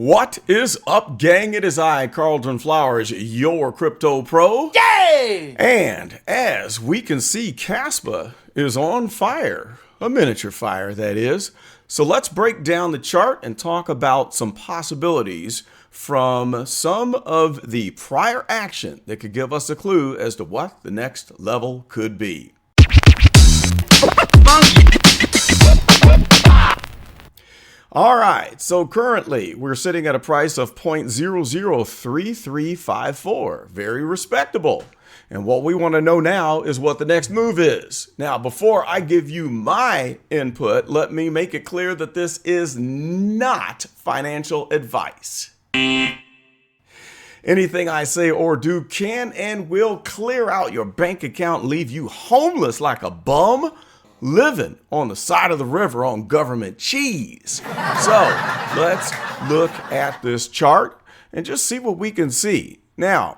What is up, gang? It is I, Carlton Flowers, your crypto pro. Yay! And as we can see, Caspa is on fire. A miniature fire, that is. So let's break down the chart and talk about some possibilities from some of the prior action that could give us a clue as to what the next level could be. All right, so currently we're sitting at a price of 0.003354. Very respectable. And what we want to know now is what the next move is. Now, before I give you my input, let me make it clear that this is not financial advice. Anything I say or do can and will clear out your bank account, leave you homeless like a bum, living on the side of the river on government cheese. So let's look at this chart and just see what we can see. Now,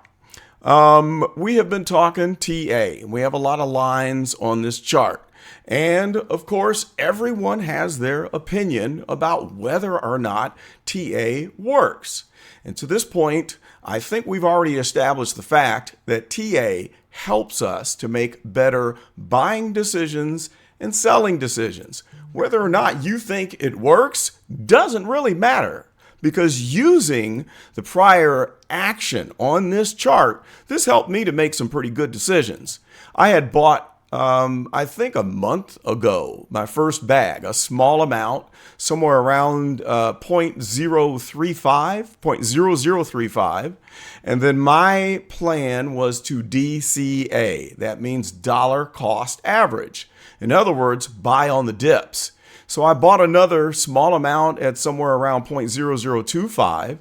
we have been talking TA. We have a lot of lines on this chart. And of course, everyone has their opinion about whether or not TA works. And to this point, I think we've already established the fact that TA helps us to make better buying decisions and selling decisions. Whether or not you think it works doesn't really matter, because using the prior action on this chart, this helped me to make some pretty good decisions. I had bought, I think a month ago, my first bag, a small amount, somewhere around 0.0035. And then my plan was to DCA. That means dollar cost average. In other words, buy on the dips. So I bought another small amount at somewhere around 0.0025.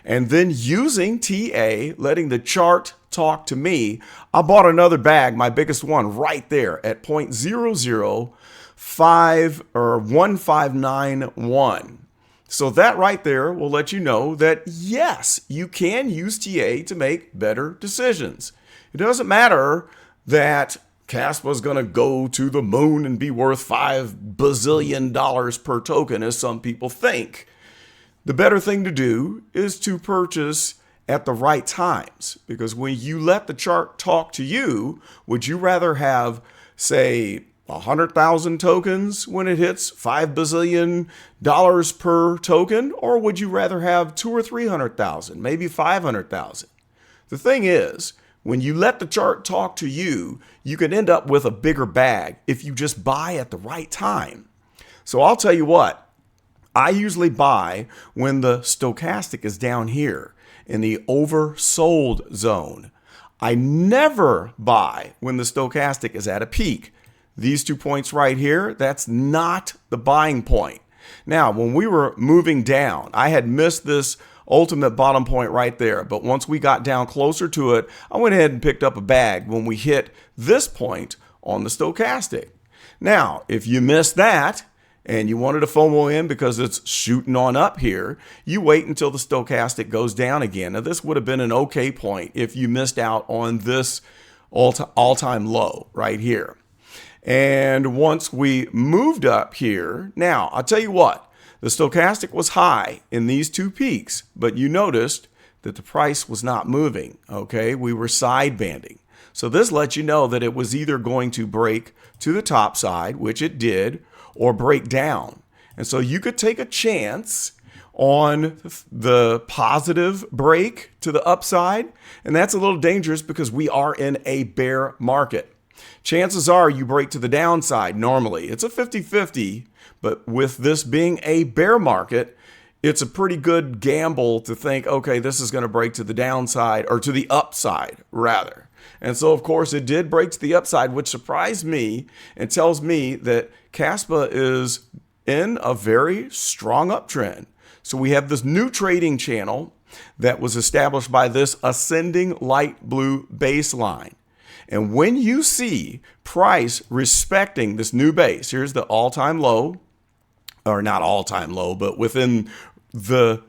And then using TA, letting the chart talk to me, I bought another bag, my biggest one, right there at 0.005 or 1591. So that right there will let you know that yes, you can use TA to make better decisions. It doesn't matter that Caspa is going to go to the moon and be worth $5 bazillion per token, as some people think. The better thing to do is to purchase at the right times, because when you let the chart talk to you, would you rather have, say, 100,000 tokens when it hits $5 bazillion per token, or would you rather have 200,000 or 300,000, maybe 500,000? The thing is, when you let the chart talk to you, you can end up with a bigger bag if you just buy at the right time. So I'll tell you what, I usually buy when the stochastic is down here in the oversold zone. I never buy when the stochastic is at a peak. These 2 points right here, that's not the buying point. Now, when we were moving down, I had missed this ultimate bottom point right there. But once we got down closer to it, I went ahead and picked up a bag when we hit this point on the stochastic. Now, if you missed that and you wanted to FOMO in because it's shooting on up here, you wait until the stochastic goes down again. Now, this would have been an okay point if you missed out on this all-time low right here. And once we moved up here, now I'll tell you what, the stochastic was high in these two peaks, but you noticed that the price was not moving, okay? We were side banding. So this lets you know that it was either going to break to the top side, which it did, or break down. And so you could take a chance on the positive break to the upside, and that's a little dangerous because we are in a bear market. Chances are you break to the downside normally. It's a 50-50, but with this being a bear market, it's a pretty good gamble to think, okay, this is going to break to the downside, or to the upside rather. And so, of course, it did break to the upside, which surprised me and tells me that Caspa is in a very strong uptrend. So we have this new trading channel that was established by this ascending light blue baseline. And when you see price respecting this new base, here's the all-time low, or not all-time low, but within the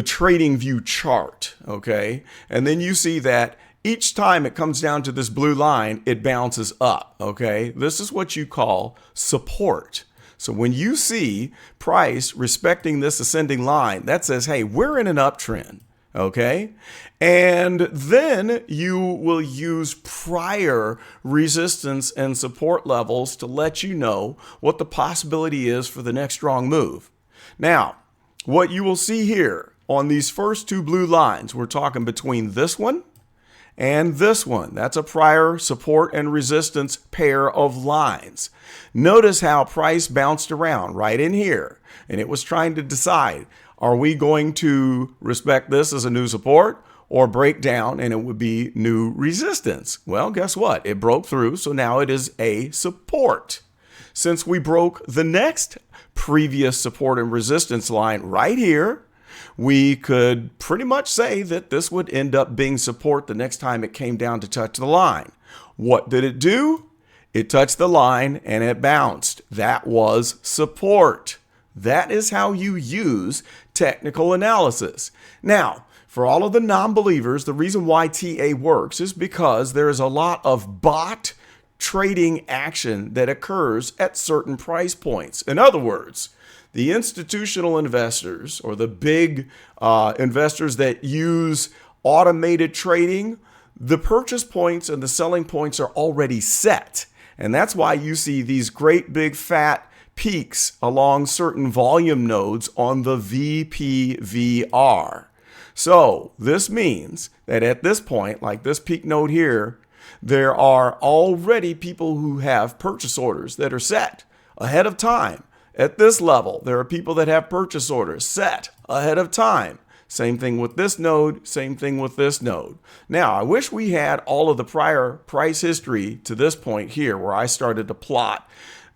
trading view chart, okay? And then you see that each time it comes down to this blue line, it bounces up, okay? This is what you call support. So when you see price respecting this ascending line, that says, hey, we're in an uptrend. Okay. And then you will use prior resistance and support levels to let you know what the possibility is for the next strong move. Now, what you will see here on these first two blue lines, we're talking between this one and this one. That's a prior support and resistance pair of lines. Notice how price bounced around right in here, and it was trying to decide, are we going to respect this as a new support or break down and it would be new resistance? Well, guess what? It broke through, so now it is a support. Since we broke the next previous support and resistance line right here, we could pretty much say that this would end up being support the next time it came down to touch the line. What did it do? It touched the line and it bounced. That was support. That is how you use technical analysis. Now, for all of the non-believers, the reason why TA works is because there is a lot of bot trading action that occurs at certain price points. In other words, the institutional investors or the big investors that use automated trading, the purchase points and the selling points are already set. And that's why you see these great big fat peaks along certain volume nodes on the VPVR. So this means that at this point, like this peak node here, there are already people who have purchase orders that are set ahead of time. At this level, there are people that have purchase orders set ahead of time. Same thing with this node, same thing with this node. Now, I wish we had all of the prior price history to this point here where I started to plot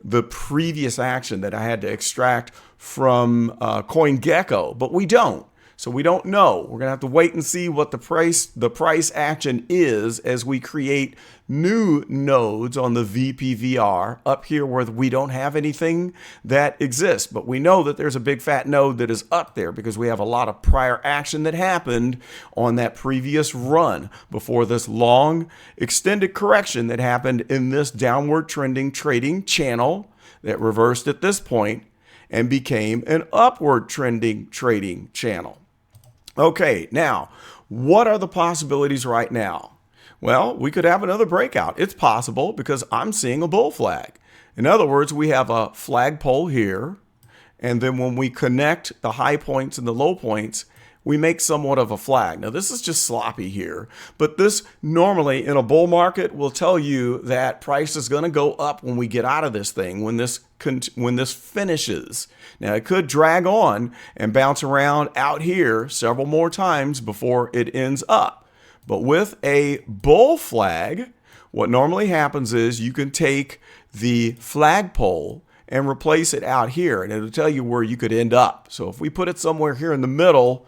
the previous action that I had to extract from CoinGecko, but we don't. So we don't know. We're going to have to wait and see what the price action is as we create new nodes on the VPVR up here where we don't have anything that exists. But we know that there's a big fat node that is up there because we have a lot of prior action that happened on that previous run before this long extended correction that happened in this downward trending trading channel that reversed at this point and became an upward trending trading channel. Okay, now, what are the possibilities right now? Well, we could have another breakout. It's possible because I'm seeing a bull flag. In other words, we have a flagpole here, and then when we connect the high points and the low points, we make somewhat of a flag. Now, this is just sloppy here, but this normally in a bull market will tell you that price is going to go up when we get out of this thing, when this finishes. Now, it could drag on and bounce around out here several more times before it ends up. But with a bull flag, what normally happens is you can take the flagpole and replace it out here, and it'll tell you where you could end up. So if we put it somewhere here in the middle,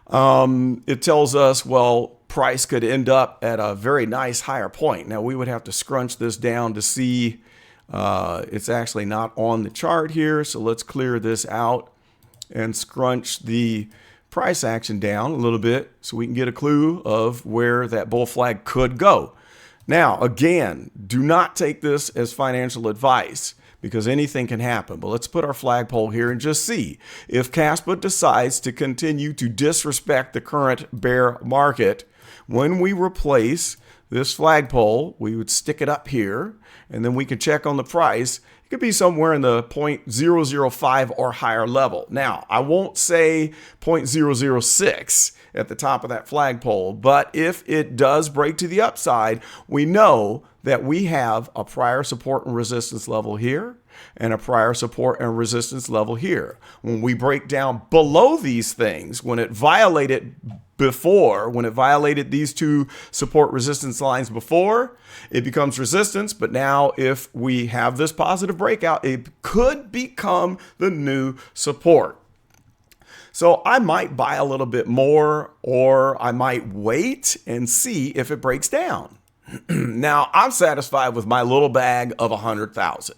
it tells us, well, price could end up at a very nice higher point. Now, we would have to scrunch this down to see it's actually not on the chart here. So let's clear this out and scrunch the price action down a little bit so we can get a clue of where that bull flag could go. Now, again, do not take this as financial advice, because anything can happen. But let's put our flagpole here and just see if Caspa decides to continue to disrespect the current bear market. When we replace this flagpole, we would stick it up here, and then we can check on the price. It could be somewhere in the 0.005 or higher level. Now, I won't say 0.006 at the top of that flagpole, but if it does break to the upside, we know that we have a prior support and resistance level here and a prior support and resistance level here. When we break down below these things, when it violated these two support resistance lines before, it becomes resistance. But now if we have this positive breakout, it could become the new support. So I might buy a little bit more, or I might wait and see if it breaks down. Now, I'm satisfied with my little bag of 100,000.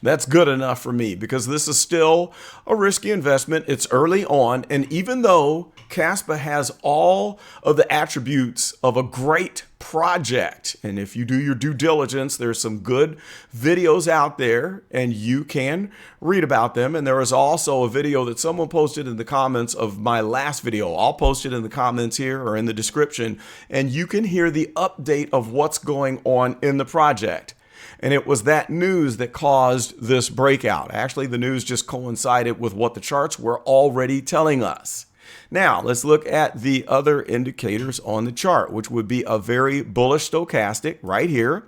That's good enough for me because this is still a risky investment. It's early on. And even though Caspa has all of the attributes of a great project, and if you do your due diligence, there's some good videos out there and you can read about them. And there is also a video that someone posted in the comments of my last video. I'll post it in the comments here or in the description, and you can hear the update of what's going on in the project. And it was that news that caused this breakout. Actually, the news just coincided with what the charts were already telling us. Now, let's look at the other indicators on the chart, which would be a very bullish stochastic right here,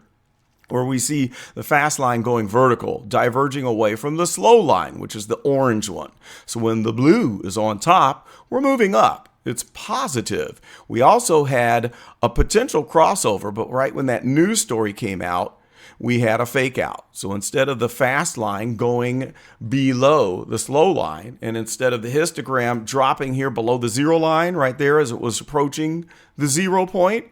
where we see the fast line going vertical, diverging away from the slow line, which is the orange one. So when the blue is on top, we're moving up. It's positive. We also had a potential crossover, but right when that news story came out, we had a fake out. So instead of the fast line going below the slow line, and instead of the histogram dropping here below the zero line right there as it was approaching the 0 point,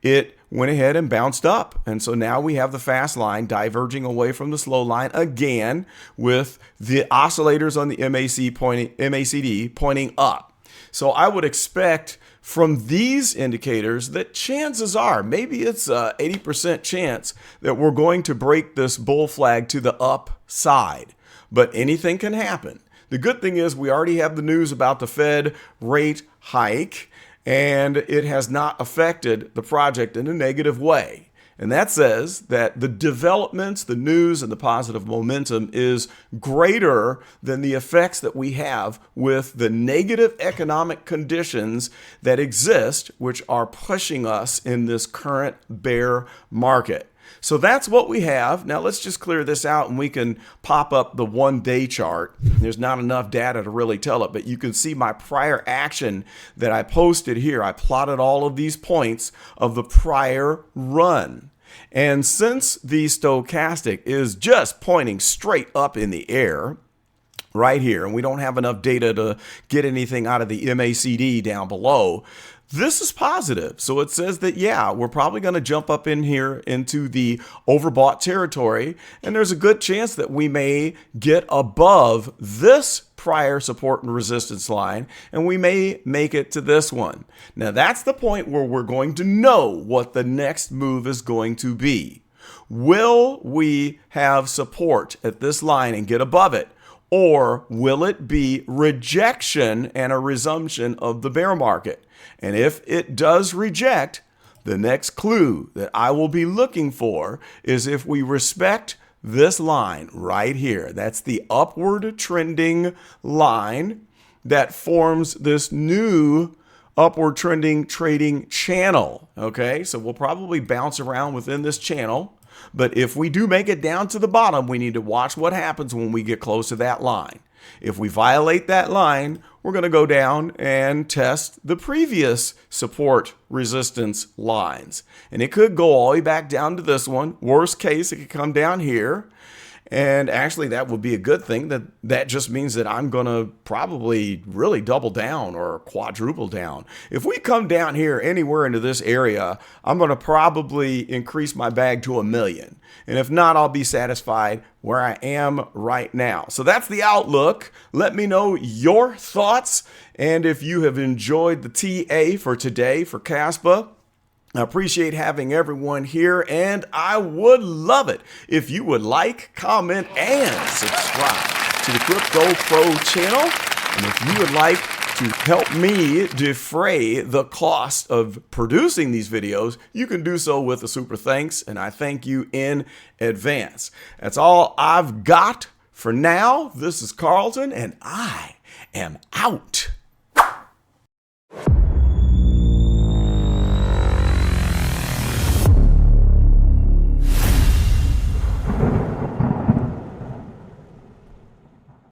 it went ahead and bounced up. And so now we have the fast line diverging away from the slow line again with the oscillators on the MACD pointing up. So I would expect from these indicators that chances are, maybe it's a 80% chance that we're going to break this bull flag to the upside, but anything can happen. The good thing is we already have the news about the Fed rate hike, and it has not affected the project in a negative way. And that says that the developments, the news, and the positive momentum is greater than the effects that we have with the negative economic conditions that exist, which are pushing us in this current bear market. So that's what we have. Now let's just clear this out and we can pop up the 1-day chart. There's not enough data to really tell it, but you can see my prior action that I posted here. I plotted all of these points of the prior run. And since the stochastic is just pointing straight up in the air right here, and we don't have enough data to get anything out of the MACD down below, this is positive. So it says that, yeah, we're probably going to jump up in here into the overbought territory. And there's a good chance that we may get above this prior support and resistance line, and we may make it to this one. Now, that's the point where we're going to know what the next move is going to be. Will we have support at this line and get above it? Or will it be rejection and a resumption of the bear market? And if it does reject, the next clue that I will be looking for is if we respect this line right here. That's the upward trending line that forms this new upward trending trading channel. Okay, so we'll probably bounce around within this channel. But if we do make it down to the bottom, we need to watch what happens when we get close to that line. If we violate that line, we're going to go down and test the previous support resistance lines. And it could go all the way back down to this one. Worst case, it could come down here. And actually, that would be a good thing. That just means that I'm going to probably really double down or quadruple down. If we come down here anywhere into this area, I'm going to probably increase my bag to 1 million. And if not, I'll be satisfied where I am right now. So that's the outlook. Let me know your thoughts. And if you have enjoyed the TA for today for Caspa, I appreciate having everyone here, and I would love it if you would like, comment, and subscribe to the Crypto Pro channel. And if you would like to help me defray the cost of producing these videos, you can do so with a super thanks, and I thank you in advance. That's all I've got for now. This is Carlton, and I am out.